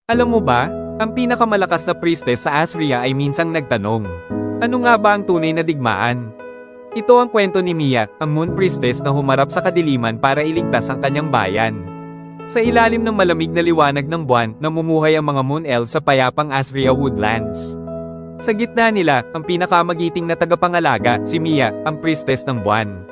Alam mo ba, ang pinakamalakas na priestess sa Asria ay minsang nagtanong, ano nga ba ang tunay na digmaan? Ito ang kwento ni Mia, ang moon priestess na humarap sa kadiliman para iligtas ang kanyang bayan. Sa ilalim ng malamig na liwanag ng buwan, namumuhay ang mga moon elves sa payapang Asria woodlands. Sa gitna nila, ang pinakamagiting na tagapangalaga, si Mia, ang priestess ng buwan.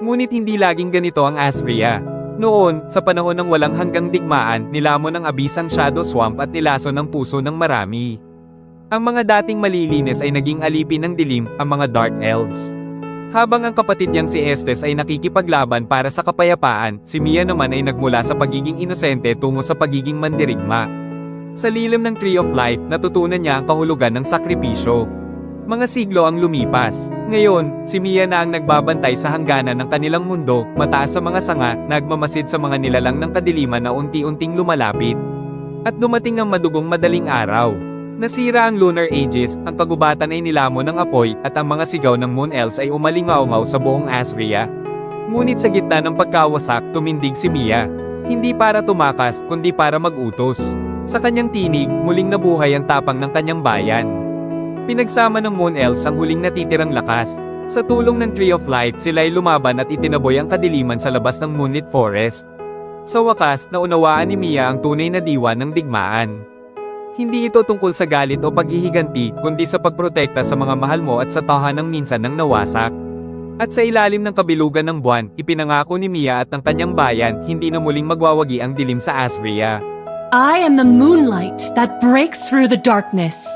Ngunit hindi laging ganito ang Asria. Noon, sa panahon ng walang hanggang digmaan, nilamon ng abis ang Shadow Swamp at nilason ng puso ng marami. Ang mga dating malilinis ay naging alipin ng dilim, ang mga Dark Elves. Habang ang kapatid niyang si Estes ay nakikipaglaban para sa kapayapaan, si Mia naman ay nagmula sa pagiging inosente tungo sa pagiging mandirigma. Sa lilim ng Tree of Life, natutunan niya ang kahulugan ng sakripisyo. Mga siglo ang lumipas. Ngayon, si Mia na ang nagbabantay sa hangganan ng kanilang mundo, mataas sa mga sanga, nagmamasid sa mga nilalang ng kadiliman na unti-unting lumalapit. At dumating ang madugong madaling araw. Nasira ang Lunar Aegis, ang kagubatan ay nilamon ng apoy, at ang mga sigaw ng Moon Elves ay umalingaw-ngaw sa buong Asria. Ngunit sa gitna ng pagkawasak, tumindig si Mia. Hindi para tumakas, kundi para mag-utos. Sa kanyang tinig, muling nabuhay ang tapang ng kanyang bayan. Pinagsama ng Moon Elves ang huling natitirang lakas. Sa tulong ng Tree of Light, sila'y lumaban at itinaboy ang kadiliman sa labas ng Moonlit Forest. Sa wakas, naunawaan ni Mia ang tunay na diwa ng digmaan. Hindi ito tungkol sa galit o paghihiganti, kundi sa pagprotekta sa mga mahal mo at sa tahanang minsan nang nawasak. At sa ilalim ng kabilugan ng buwan, ipinangako ni Mia at ng kanyang bayan, hindi na muling magwawagi ang dilim sa Asria. I am the moonlight that breaks through the darkness.